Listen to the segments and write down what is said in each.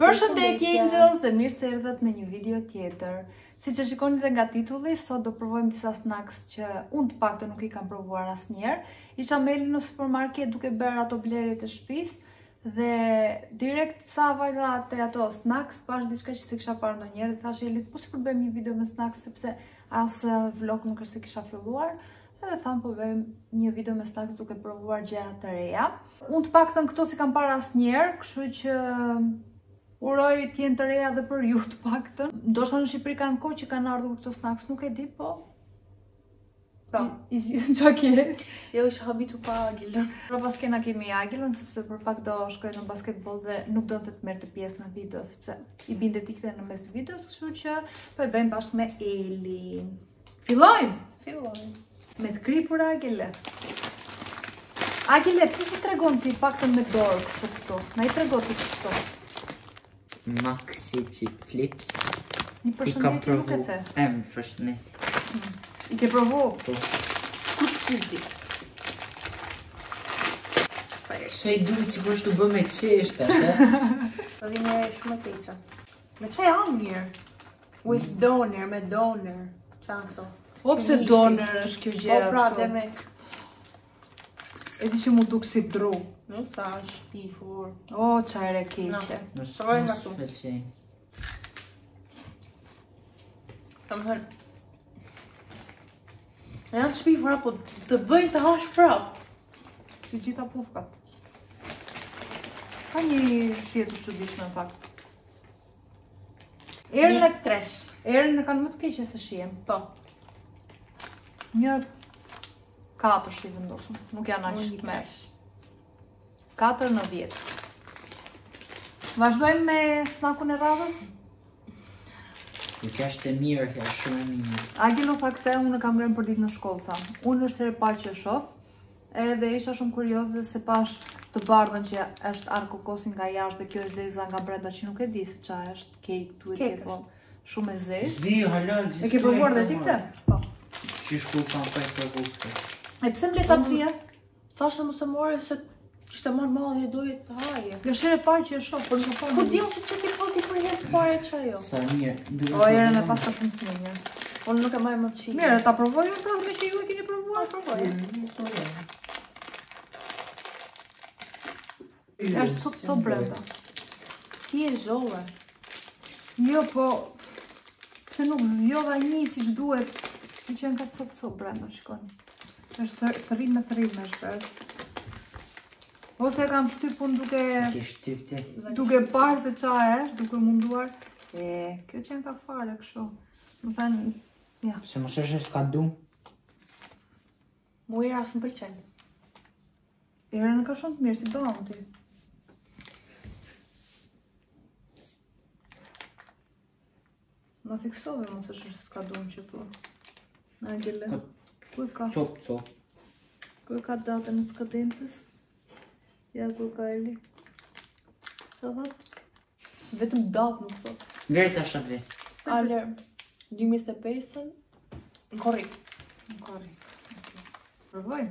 Përshëndetje Angels dhe mirë se erdhët në një video tjetër. Si që shikoni dhe nga titulli, sot do provojmë disa snacks që unë të paktën nuk i kam provuar asnjëherë. Isha me Elin në supermarket duke bërë ato blerjet e shtëpisë dhe direkt sa vajta te ato snacks, pash diçka që se kisha parë ndonjëherë dhe thash Elit, po si për bëjmë një video me snacks sepse as vlog nuk është se kisha filluar. Edhe thamë po bëjmë një video me snacks duke provuar gjëra të reja. Unë të paktën këto si kam parë asnjëherë, kështu që uroj t'jenë të reja dhe për ju të paktën. Ndoshta në Shqipëri kanë kohë që kanë ardhur këto snacks, nuk e di, po. Po. Qa ke? Jo, isha habitu pa Agilën. Pra pas kena kemi Agilën, sepse për pak do shkoj në basketball dhe nuk do të merrte pjesë në video, sepse i binde tikte në mes videos, kështu që po e bëjmë bashkë me Elin. Fillojmë! Fillojmë. Me të kripur Agile. Agile, pse si tregon ti paktën me dorë kështu këtu? Na i trego ti kështu. Maxi flips. Një përshëndetje nuk e the. Përshëndetje. I ke provu? Po. Kush shpiti? Sa i duhet që është të bë me qeshta, Do vini shumë të keqa. Me çaj janë mirë? With doner, me doner. Çan këto? Po pse doner është kjo gjë? Po pra dhe me... E di që mu duk si dru. Nuk sa është pifur. O, qajre keqe. Provojmë nga këtu. pëlqejnë. Të më thënë... Janë të shpifura, po të bëjnë të hash prap. Si gjitha pufkat. Ka një shjetë të çuditshme në fakt. Erën e tresh. Erën e kanë më të keqe se shihen. Po. Një 4 shi vendosëm, nuk janë aq të mersh. 4 në 10. Vazhdojmë me snackun e radhës? I ka është e mirë, ka shumë e mirë. Agilo fakte, unë kam ngrënë për ditë në shkollë, tha. Unë është herë parë që e shoh, edhe isha shumë kurioze se pash të bardhën që është arkokosi nga jashtë dhe kjo e zeza nga brenda që nuk e di se qa është cake tuaj po shumë e zezë. Zi, hala, E ke provuar dhe ti këtë? Po. Qysh ku kam pa e provu këtë? E pse më leta prije? Thashtë më të more se kishte marrë malli e doje të haje. Është herë parë që e shoh, por nuk Po di unë që ti po ti për herë të pare që ajo. Sa mirë. O, erën e pas ka shumë të mirë. Unë nuk e marrë më të qitë. Mirë, ta provoj unë pra me që ju e keni provuar? Provoj. Është cop brenda. Ti e zhove. Jo, po pse nuk zgjodha një siç duhet, që janë ka cop brenda, shikoni. Është të rrimë me shpert. Ose kam shtypun duke... Ke shtypte. Duke parë se qa është, duke munduar. Kjo që janë ka fare kështu. Më thënë, ja. Se mos është e s'ka du. Muira asë më përqen. Erën ka shumë të mirë, si bëham ti. Më fiksove mos është s'ka du në që tu. Angele. Ku e ka? Cop. Ku e ka datën e skadencës? Ja, ku e ka Eli? Sa thot? Vetëm datë nuk thot. Veri ta shabe. Ale, 2025-ën, në korrik. Në korrik. Provoj.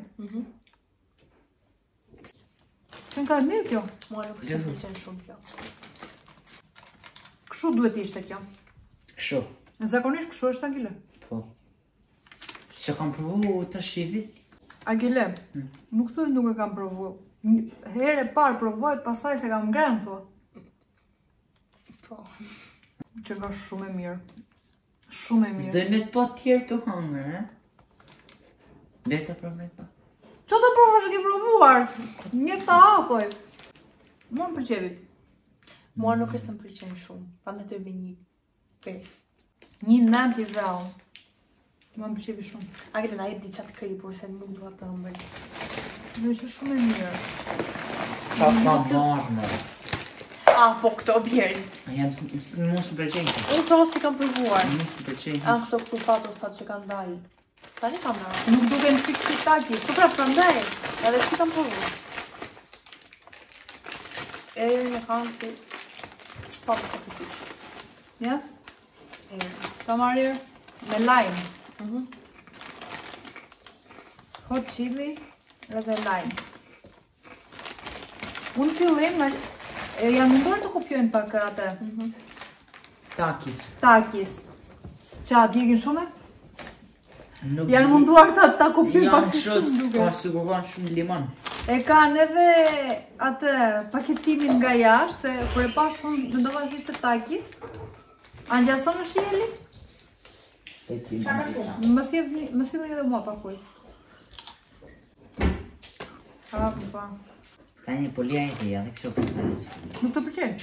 Që në ka e mirë kjo? Mua nuk është më përqen shumë kjo. Kështu duhet ishte kjo. Kështu. Në zakonisht kështu është Agile. Po. Se kam provu të shivi. Agile, nuk thuj nuk e kam provu. Herë e parë provojt, pasaj se kam ngrënë, thua. Po. Që ka shumë e mirë. Shumë e mirë. Zdoj me të po tjerë të hangër, Dhe të provoj pa. Që të provash e ke provuar? Një të hapoj. Mua më përqevi. Mua nuk është më përqen shumë. Prandaj të bëj një 5. Një 9 i vrau. Mua më përqevi shumë. Agile na jep diçka të kripur se nuk dua të ëmbël. Në që shumë e mirë. Qa ka marrë, më. Po këto bjerë. Janë mos më përqenjë. Unë këto si kam provuar. Mos më përqenjë. Këto këtu fatos që kanë dalë. Tani kam marrë. Nuk duke në fiksi taki. Po pra prandaj. Edhe si kam provuar. Erën e kanë si... Pa më të këtish. Ja? Erën. Ta marrë me lime. Hot chili edhe lime. Unë fillim Janë munduar të kopjojnë pak atë. Takis. Qa, djegin shumë? Janë munduar ta kopjojnë pak si Janë shumë duke. ka siguron shumë limon. E kanë edhe atë paketimin nga jashtë, se kur e pa shumë mendova se ishte Takis. A ngjason në shieli? Më sillni edhe mua pak ujë. Pa. Tani po lia e ja, dhe kështu pësërës. Nuk të pëlqen?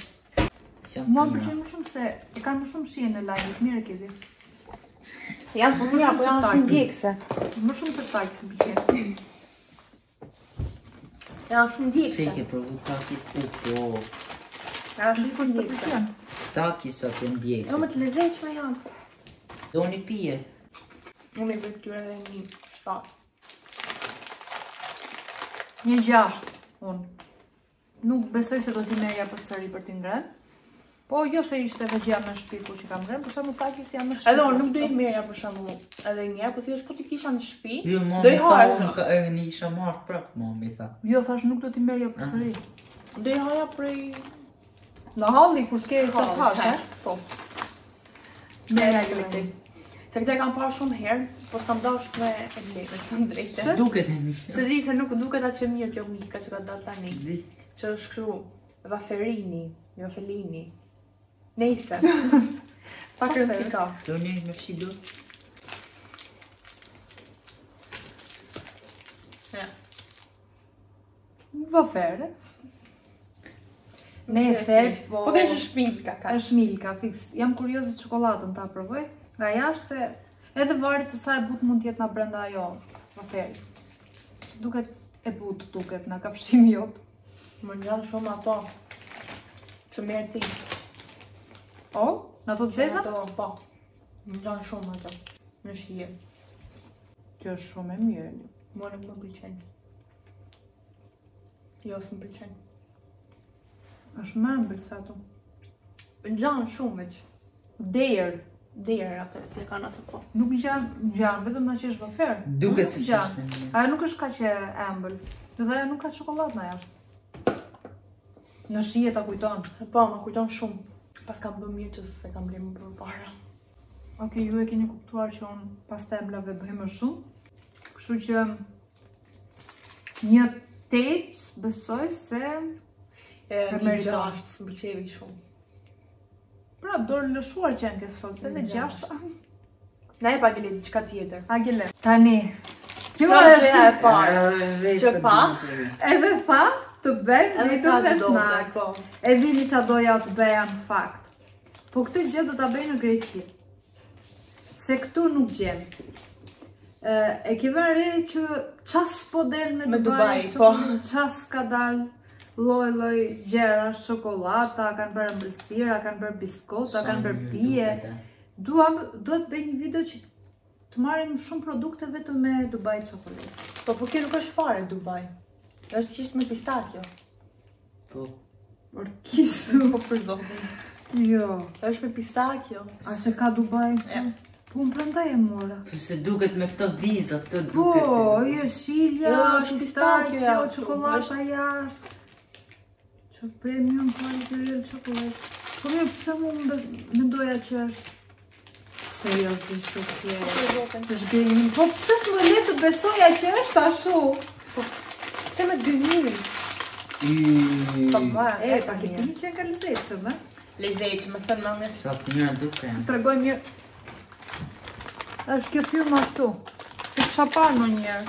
Mua më pëlqen më shumë se e kanë më shumë shije në lajmet, mirë e kiti. Janë po mira, po janë shumë djekse. Më shumë se Takis më pëlqen. Janë shumë Se i djekse. ke provu takis po. Janë Nuk shumë të djekse. pëlqen. Takis atë ndjekse. Jo, më të lezetshme janë. Do një pije. Unë i këtyre dhe një 7. Një 6, unë. Nuk besoj se do t'i merja për sëri për t'i ngren. Po, jo se ishte edhe gjia me shpiku që kam ngren, për shumë Takis jam me shpiku. Edhe unë nuk do i merja për shembull edhe një, po thjesht po t'i kisha në shtëpi. Jo, Do mami i tha haja. unë një isha marrë prap, mami tha. Jo, thash nuk do t'i merja për sëri. Do i haja prej Në halli, kur s'ke të pash, Po. merja gjëti. Se këte kam parë shumë herë, po s'kam dashur me e lekë, të drejtë. Duket e mirë. Se di se nuk duket atë që mirë kjo mika që ka dalë tani. Di. Që është kështu, vaferini, jo felini. Nejse. Pak rëndësi ka. Do një me fshi do. Ja. Vafere. Nese, po... Po thjesht është Milka ka. është Milka, fiks. Jam kurioze çokoladën ta provoj. Nga jashtë se edhe varet se sa e butë mund t'jetë nga brenda ajo vaferi. Duket e butë, duket nga kafshimi jot. Më ngjan shumë ato. Që merr ti. O, në ato të zeza? Ato, po. Më ngjan shumë ato. Në shije. Kjo është shumë e mirë. Mua nuk më pëlqen. Jo, s'më pëlqen. Është më ëmbël sa ato. Ngjan shumë veç. Derë. Derë atë, si e kanë ato po. Nuk ngjan, vetëm na që është vafer. Duket se ngjan. s'është e mirë. Ajo nuk është kaq e ëmbël. Dhe ajo nuk ka çokoladë na jashtë. Në shije ta kujton. Po, më kujton shumë. Pas kam bërë mirë që se kam blerë më përpara. Okej, ju e keni kuptuar që unë pas temblave bëj më shumë. Kështu që një 8 besoj se Një meriton. 6, s'më pëlqevi shumë. prap dorë lëshuar që janë këtë sot, edhe Një 6. Na e pa gjelet diçka tjetër. Agile. Tani. Kjo Kjo është është e parë. Që pa? edhe tha të bëjmë Edhe video ka me të dote, snacks. po. E dini qa doja të bëja në fakt. Po këtë gjë do ta bëj në Greqi. Se këtu nuk gjem. E ke vënë që qas po del me Dubai, po. Qas ka dal lloj gjëra, çokolata, kanë bërë ëmbëlsira, kanë bërë biskota, kanë bërë pije. Dua të bëj një video që të marrim shumë produkte vetëm me Dubai çokoladë. Po kjo nuk është fare Dubai. Është thjesht me pistakjo. Po. Orkisu. Po për zotin. Jo. Është me pistakjo. A se ka Dubai? Ja. Po më prandaj e mora. Se duket me këto vizat, të Po, duket. jeshilja, Jo, është pistakjo, pistakjo, çokolata jashtë. Që premium quality chocolate. Po mirë, pse mu mendoja që është seriozisht Po është për zotin. është gaming. Po pse s'më le të besoja që është ashtu? Te me 2000. Po bëra. E, paketimi që ka lezetshëm, ë? Lezetshëm, më thënë më Sa të mira duke. Të tregoj mirë. Është kjo firma këtu. Se kisha parë ndonjëherë.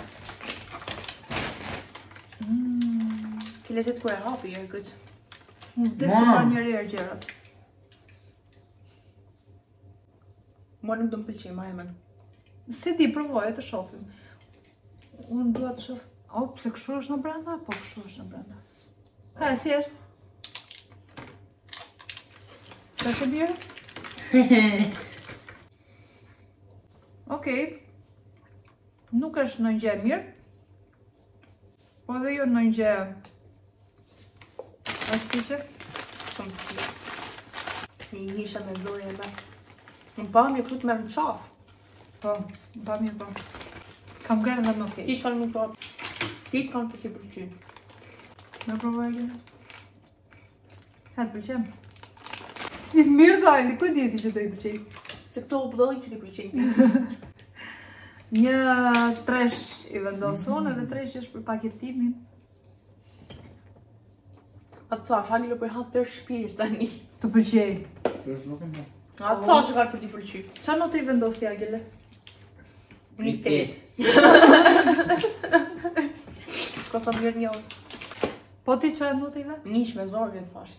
Ti lezet kur e hapi herë këtë. Unë vdes të parë njëri herë gjërat. Mua nuk do më pëlqej ma emën. Si ti provoj të shohim. Unë dua të shoh. O, pse kështu është në brenda? Po kështu është në brenda. Ha, si është? Sa të bjerë? Okej. Nuk është në gjë mirë. Po edhe jo në gjë. Është kishe? Shumë të tjë. Një njësha me zori e me. Në pamje këtu të merë në qafë. Po, pa mirë po. Kam gërë dhe më okej. Ti shkanë nuk të ti të kanë për t'i përqynë. Me provoj gjë. Ka të pëlqen. I mirë dali, ku di ti që do I pëlqej? Se këto budallik që ti pëlqejnë. Një tresh I vendoson edhe tresh është për paketimin. A të thash, Angelo për hanë tërë shpirë tani. Të pëlqej. A të thash që ka për ti pëlqy. Qa notë I vendos ti Angele? Një 8. Ka sa mirë një orë. Po ti qa notë I ve? Nish me zorë, të thash.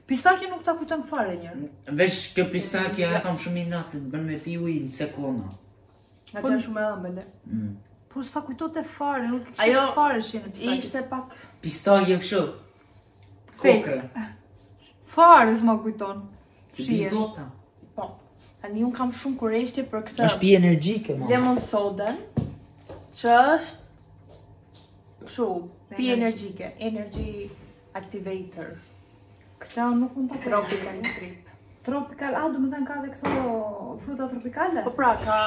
Pistaki nuk ta kujton fare njërë. Veç kjo pistaki e kam shumë I natë se të bën me pi ujë në sekona. Nga që e shumë e ëmbële. Po s'ta kujtote fare, nuk I Ajo, kështë fare shine pistaki. Ishte pak... Pistaki e kështu. Kokre. Fare s'ma kujton. Shije. Bigota. Po. Tani unë kam shumë kurreshje për këtë... Është pi energjike, ma. Lemon soden, që është... Kështu, pi energjike. Energy activator. Këta nuk mund të Tropical trip. Tropical, do më thënë ka dhe këto fruta tropikale? Po pra, ka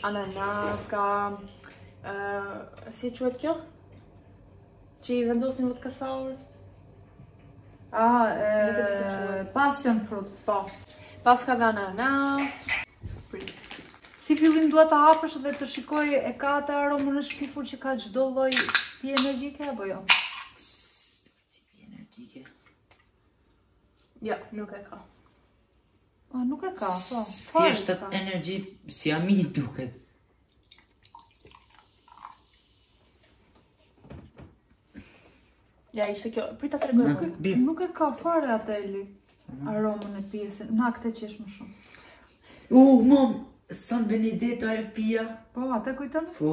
ananas, ka... si quhet kjo? Që I vendosin vodka sours. Passion fruit. Po. Pas ka dhe ananas. Si fillim duhet të hapësh dhe të shikoj e ka të aromën e shpifur që ka çdo lloj pi energjike apo jo? Si pi energjike. Ja, nuk e ka. Nuk e ka, po. Thjesht energji si ami duket. Ja, ishte kjo. Prita të regojë. Nuk e ka fare ateli aromën e pjesën. Na këtë qesh më shumë. Mom, San Benedetto e pia. Po, atë kujton? Po.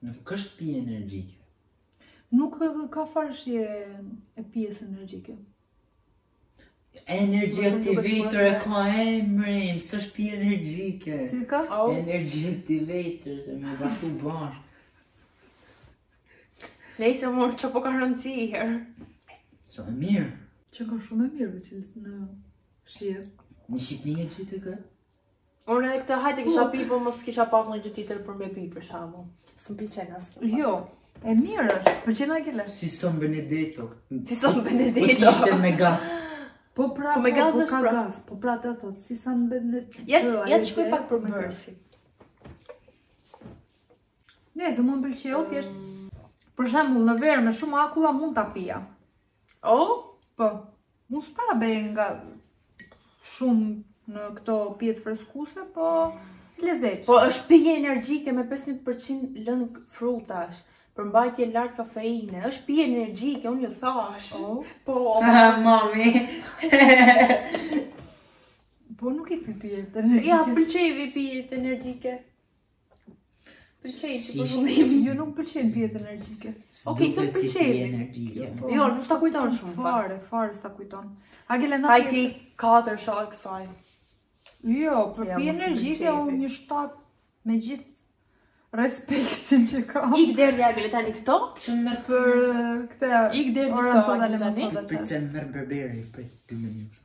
Nuk është pi energjike. Nuk ka fare shije e pjesë energjike. Energy activator e ka emrin, s'është pi energjike. Si ka? Energy activator, se me bashku bashkë. Nejse mor që po ka rëndësi I herë. So e mirë. Që ka shumë e mirë veçilës në shije. Një shqipni e gjithë të këtë? Unë edhe këtë hajtë kisha pi, po mos kisha pas në gjë tjetër për me pi për shkakun. S'm pëlqen asnjë. Jo, e mirë është. Pëlqen Angela? Si San Benedetto. Si San Po Benedetto. t'ishte me gas. Po pra, Po me gaz është ka pra. gaz. Po pra të thot, si San Benedetto. Ja të shkoj pak për bërsi. Nëse më pëlqeu thjesht. Për shembull, në verë me shumë akulla mund ta pija. Po, mos para bëj nga shumë në këto pjetë freskuese, po lezetshme. Po është pije energjike me 15% lëng frutash. Për mbajtje lart kafeine. Është pije energjike, unë ju thash. Po. Mami. Po nuk I pi pijet energjike. Ja, pëlqej pijet energjike. Pëlqej që Si përfundim. Jo, nuk pëlqen pijet energjike. Okej, kjo S'duket si pëlqej. pi energjike. Jo, nuk ta kujton shumë fare. Fare s'ta kujton. Agele na Hajti 4 shak kësaj. Jo, për Ja, pi mos energjike pëlqej, unë një 7 me gjithë respektin që kam. Ik deri Agele tani këto. Që më Për këtë Ik deri orën këto, soda Agele, lemon tani? soda Për çaj. të mërë berberi, për 2 minutë.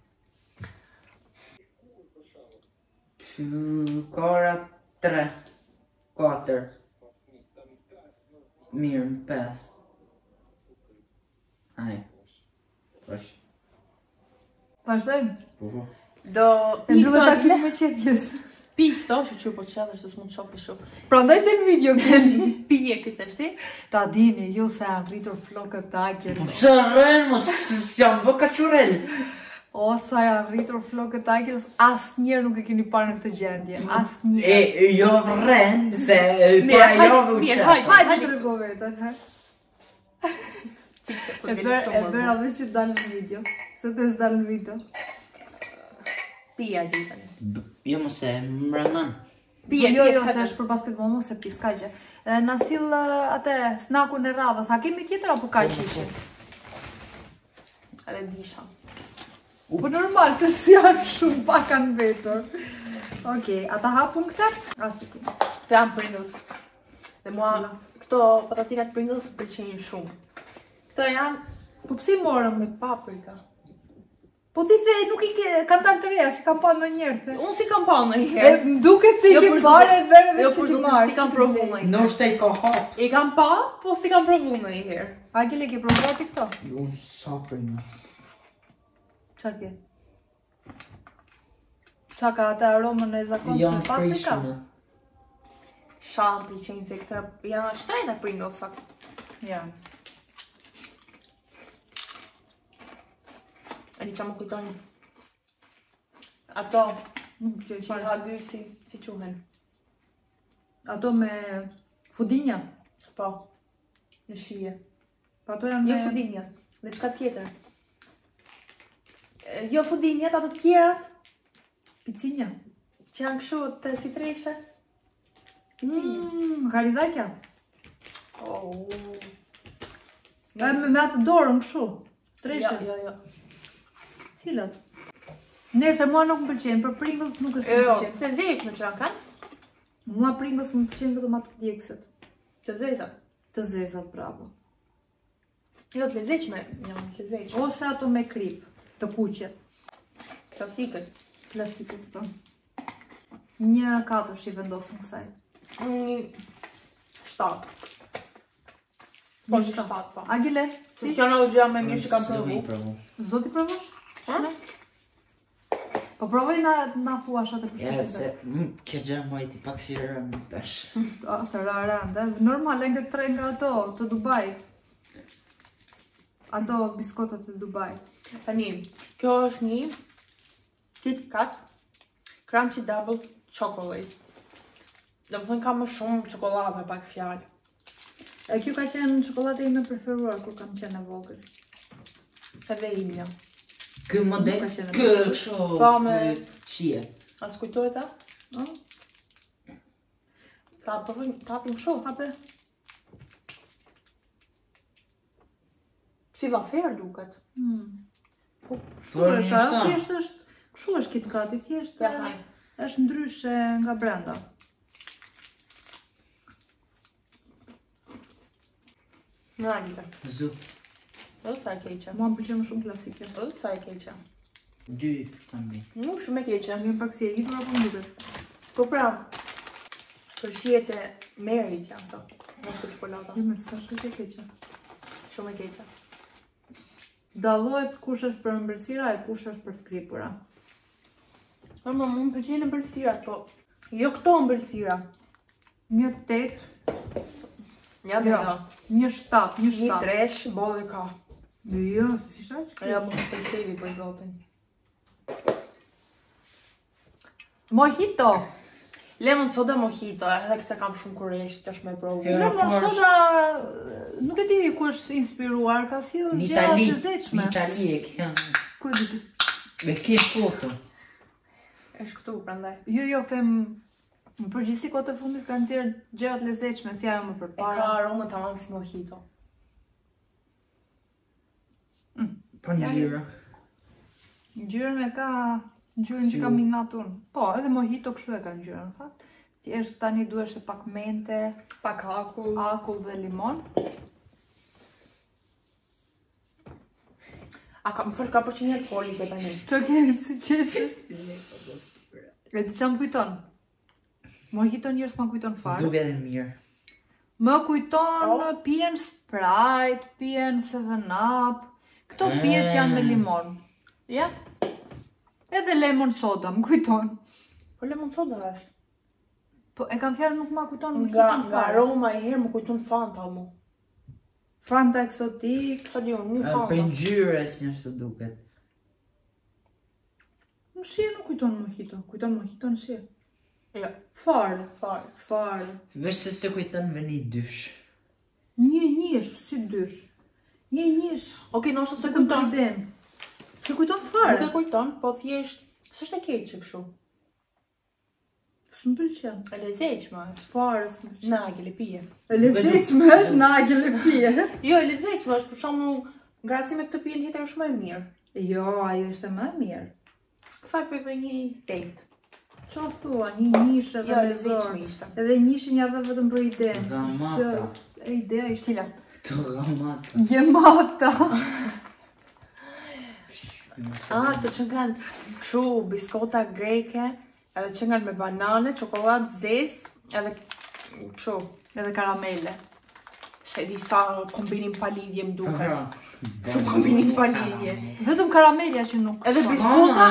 Kora 3, 4. Mirë, në 5. Aj. Pash. Vazhdojmë. Po. Do E pi mbyllet këto takimin Agele. me qetjes. Pi këto që që po qellash se s'mund shohë shumë. Prandaj se në video keni. Pije këtë shti. Ta dini, ju se janë rritur flokët takjer. Pse rren, mos jam bë kachurel. O, sa janë rritur flokët takjer, asnjëherë nuk e keni parë në këtë gjendje. Asnjëherë. E jo rren, se Mirë, pa jo hajde, mirë, vëqe. hajde. Hajde të rego vetën, ha? E bërë edhe që dalë në video. Se të s'dalë në video. Pija gjithë tani. Jo mos e mbrëndon. Pije, Jo, pije, se është për basketbol, mos e pi, s'ka gjë. Na sill atë snakun e radhës. A kemi tjetër apo ka qishe? Edhe disha. Po normal, se si janë shumë pak kanë vetur. Okej, ata hapun këta? Asi ku. Të janë Pringles. Dhe mua këto patatinat Pringles pëlqejnë shumë. Këto janë Po pse i morëm me paprika. Po ti the nuk i ke kanë dalë të reja, si kam pa ndonjëherë. Unë si kam pa ndonjëherë. Më duket se i ke parë verëve që ti marr. Si kam provu ndonjëherë. Ndoshta i ka hap. I kam pa, po si kam provu ndonjëherë. Agile ke provuar ti këto? Jo, sa prima. Çfarë ke? Qa ka ata aromën e zakonshme paprika? Shamë pëlqejnë se këta janë shtrejnë Pringlesat. Janë. Ani që më kujtojnë. Ato, Nuk pëlqej që fare. hagysi, si quhen. Ato me fudinja. Po, në shije. Po ato janë Jo me fudinja, dhe çka tjetër. Jo fudinjat, ato tjerat, picinja. që janë kështu të si treshe. Karidhaqja. Oh. Me atë dorën kështu. Treshe. Jo. Cilat? Nese mua nuk më pëlqejnë, për Pringles nuk është më Jo, pëlqejnë. të zezme që janë kanë. Mua Pringles më pëlqejnë vetëm ato djegëset. Të zeza. Të zezat, bravo. Jo, të lezeqme, janë të lezeqme. Ose ato me krip, të kuqe. Klasikët. Klasikët, po. 1/4 i vendosëm kësaj. 7. Po, 7, po. Agile, ti? Funksional gjë me mirë që kam provu. Zoti provosh? Ha? Po provoj na thuash atë për Ja, shkak se kjo gjë mojti pak si rëmë tash. të rarande. Normal, e ngë tre nga ato, të Dubajit. Ato biskotat të Dubajit. Tani, kjo është një Kit Kat Crunchy Double Chocolate. Do më thënë ka më shumë çokoladë me pak fjalë. E kjo ka qenë çokoladë ime preferuar kur kam qenë e vogël. Edhe imja. Ky model, Nuk ka qenë ky kështu Pa me- shije. As kujtohet ta? Ta tapim shumë. Hape? Si vafer duket. Po, Po, është, një sa. thjesht është, kështu është Kit Kati, thjesht Ja, haj. është ndryshe nga brenda. Në anjë. Zu. Edhe sa e keqe. Mua më pëlqen më shumë klasike. Edhe sa e keqe. 2 kambi. Nuk shumë e keqe. Mirë pak si e hitur apo më duket? Po pra, përshijet e merit janë to. Mos këtë çokoladë. Jo, më sa është e keqe. Shumë e keqe. Dallohet kush është për ëmbëlsira e kush është për të kripura. Po më mund pëlqejnë ëmbëlsirat, po jo këto ëmbëlsira. 1/8, Ja, Jo. jo. 1/7, Një 1/7. tresh, bollë ka. Jo, si shaq? Ja, mos të pëlqevi për zotin. Mojito. Lemon soda mojito, edhe këtë kam shumë kurresh, tash me provu. Jo. Lemon por- soda nuk e di ku është inspiruar, ka si Në gjëra Itali, të lezetshme. në Itali e kjo. Ku e di? Me ke foto. Është këtu prandaj. Jo, them në përgjithësi kohët e fundit kanë nxjerrë gjëra të lezetshme, si ajo më E ka përpara. aromë tamam si mojito. Po ngjyra. Ngjyrën e ka ngjyrën që kam minat unë. Po, edhe mojito kështu e ka ngjyrën, në fakt. Thjesht tani duhesh e pak mente, Pak akull. akull dhe limon. A ka më fërë ka përqinje alkoholi të tani. Ço keni si qeshësh? E di çam kujton? Mojito njerëz ma kujton fare. S'duke edhe mirë. Më kujton pijen Sprite, pijen 7-Up. Këto pije që janë me limon. Ja? Edhe lemon soda më kujton. Po lemon soda është. Po e kam fjalë nuk ma kujton më Nga kujton fare. aroma e herë më kujton Fanta mu. Fanta eksotik. Qa di unë, një Për Fanta. ngjyrës një të duket. Në shie nuk kujton mojito. Kujton mojito në shie. Jo, Fare. fare. Fare. Vesh se kujton me një dysh. Njësh, si dysh. Njësh. Okej, nështë se Vetëm për kujton. iden. Se kujton Nuk fare. e kujton, po thjesht, s'është e keqe kështu. S'më pëlqen. E lezeqme është. Fare s'më pëlqen. Nagel e pije. E lezetshme është nagel e pije. Jo, e lezeqme është, për shembull, ngrasime këtë pijen tjetër është më e mirë. Jo, ajo është më e mirë. Kësaj për dhe një date. Qa thua, një njishë Jo, dhe lezeqme lezor. ishte. Edhe njishin ja dhe vetëm për ide. Gamata. E ideja ishte... Tila. To gamata. Jemata. Mos Të që kanë kështu biskota greke, edhe që kanë me banane, çokoladë zezë, edhe kështu. Edhe karamele. Se di sa kombinim pa lidhje më duket. Shumë kombinim pa lidhje. Vetëm karamelja që nuk. Edhe biskota,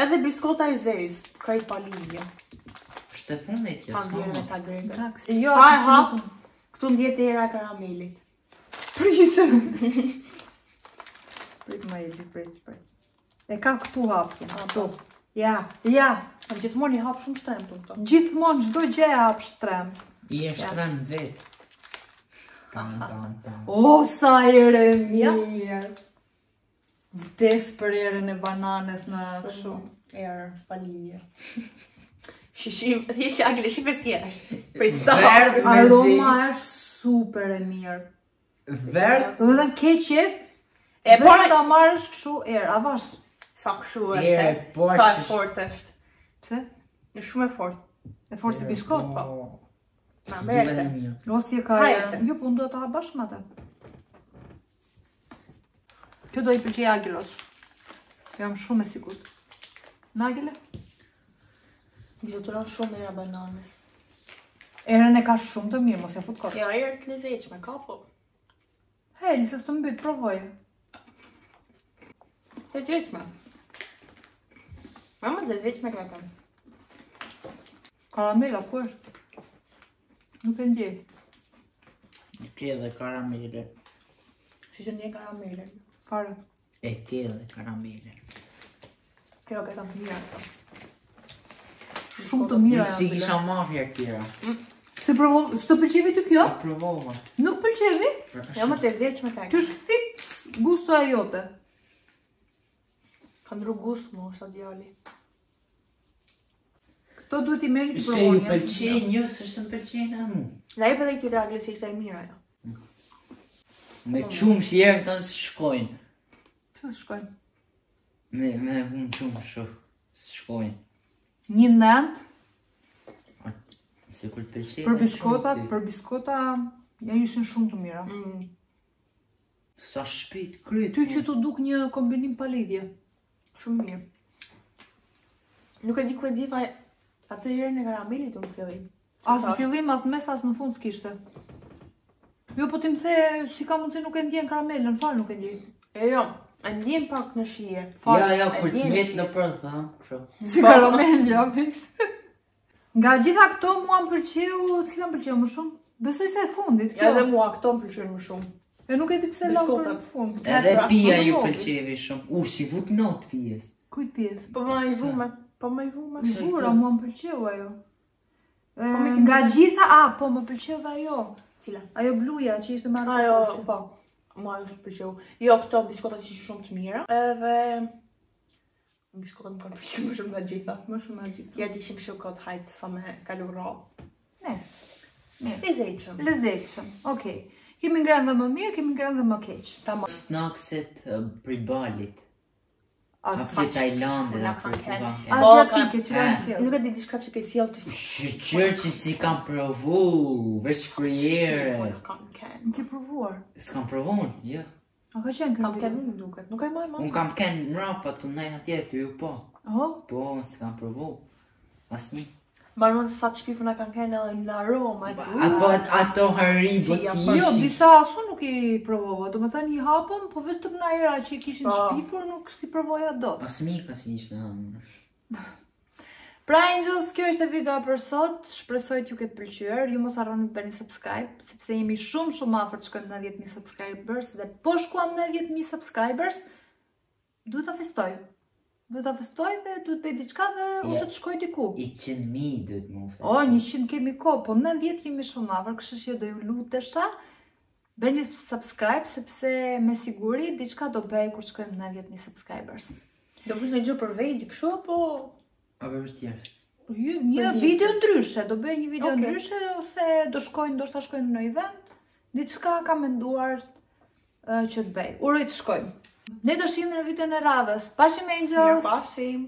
edhe biskota e zezë, krejt pa lidhje. Është e fundit kjo. Sa ndjerën e ta greke. Jo, Pa e hap, këtu ndjet e era karamelit. Prisë. Prit më Eli, prit. E ka këtu hapjen. Ato. Ja. Am gjithmonë i hap shumë shtremt këto. Gjithmonë çdo gjë e hap shtremt. I e shtrem vet. O, sa ere mirë. Vdes për erën e bananes në kështu. Erë, pa lidhje. Shishim, thjesht agle, shife si është. Verdh me zi. Aroma është super e mirë. Verdh. Do të thënë keqe, E para ta marrësh kështu erë, a vash? sa kështu E, është. po, Sa e që- fort është. Pse? Është shumë e fort. E fortë si biskot, po. Na S'duhet merrte. e mirë. Gosti e ka Hajde. Jo, po unë do ta ha bashkë me atë. Kjo do i pëlqej Agilos. Jam shumë e sigurt. Nagile? Bizoturon shumë era bananes. Erën e ka shumë të mirë, mos e fut kot. Ja, erë të lezetshme, ka po. Hej, se s'të mbyt, provoje. Lezetshme. Mama lezetshme ka kanë. Karamela, ku është? Nuk e ndjej. Ke dhe karamele. Si që ndjen karamele. Fare. E ke dhe karamele. Jo, ka kanë të mira këto. Shumë të mira Si janë. kisha marrë herë tjera. Se provo, s'të pëlqevi ty kjo? E provova. Nuk pëlqevi? Jo, më të lezetshme ka. Kjo është fix gusto e jote. Ka ndru gust më, është djali. Këto duhet i merrni të Se ju provoni. pëlqejnë një, s'është më pëlqejnë a mu. La jep edhe këtyre agle si ishte e mira jo. Me qumë si herë këta më shkojnë. Çu shkojnë? Me unë qumë shumë. Shkojnë. Një nënt Se kur pëlqejnë. për biskota ja ishin shumë të mira. Sa shpejt kryt. Ty që tu duk një kombinim pa lidhje. Shumë mirë. Nuk e di ku e di, atë herën e karamelit unë fillim. As në fillim, as mes, as në fund s'kishte. Jo, po ti më the, si ka mundsi nuk e ndjen karamelën, fal nuk e ndjen. E jo, e ndjen pak në shije. Ja, e kur të ndjen met shije. në përtham. Si karamel, ja, fix. Nga gjitha këto mua më pëlqeu, cila më pëlqeu më shumë? Besoj se e fundit, Ja, edhe kjo. mua këto më pëlqejnë më shumë. E nuk e di pse lau për Biskotat. në fund. Edhe pra, pija po ju vogël. pëlqevi shumë. Si vut not pijes. Kujt pjet? Po më i vume, po më i vume. Se Bura, këtë- mua më pëlqeu ajo. me Nga gjitha, po më pëlqeu dhe ajo. Cila? Ajo bluja që ishte me Ajo, arkopos. po. Mua ju pëlqeu. Jo, këto biskotat ishin shumë të mira. Edhe biskotat më kanë pëlqyer më shumë nga gjitha. Më shumë me gjitha. Tjerë ishin kështu kot hajt sa me kalu rrallë. Nes. Mirë. Lezetshëm. Lezetshëm. Okej. Kemi ngrënë dhe më mirë, kemi ngrënë dhe më keq. Tamam. Snackset për balit. A Afri Tajlandit, na afri kanë Kuba. Asiatike që kanë sjell. Nuk e di diçka që ke sjell të Shqyqër që si kam provu, veç frujere. kam ken. Nuk ke provuar. S'kam provu, jo. A ka qenë Kam kjo? ken unë duket. Nuk e maj ma. Unë kam ken mrapa të nej atje të ju po. Oh, Po, s'kam provu. Asni. Marrën sa çpifën e kanë ken edhe në aroma. Ato harri, Që po ja, si jo, ishin. disa asu nuk i provova. Do me thënë i hapëm, po vetëm na era që i kishin Po. shpifur nuk si provoja dot. Asmi ka si ishte. Pra Angels, kjo është video për sot. Shpresoj t'ju ketë pëlqyer. Ju mos harroni të bëni subscribe, sepse jemi shumë afër të shkojmë në 10.000 subscribers dhe po shkuam në 10.000 subscribers, duhet ta festoj. Duhet ta festoj dhe duhet bëj diçka dhe ose të shkoj diku. 100.000 dhëtë mu fest. O, 100 kemi ko, po në 10 jemi shumë afër, kështu që do ju lutesha. Bëni subscribe sepse me siguri diçka do bëj kur shkojmë në 10.000 subscribers. Do bësh një gjë për vejti kështu apo A për tjerë. Një video ndryshe, do bëj një video Okej. ndryshe ose do shkojnë, ndoshta shkojnë në event. Diçka kam menduar që të bëj. Uroj të shkojmë. Ne do shihemi në videon e radhës. Pashim Angels. mirë pashim?